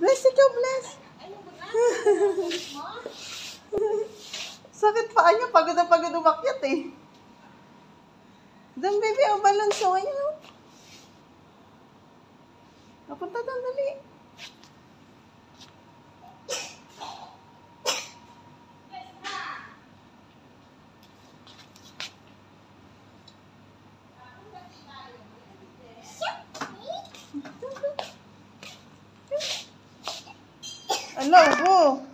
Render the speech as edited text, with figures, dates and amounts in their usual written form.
Bless, ikaw, bless. Sakit paa niya. Pagod na pagod umakyat eh. Doon, baby. O, balonso. Ayun, o. Napunta doon, dali. Hello, go.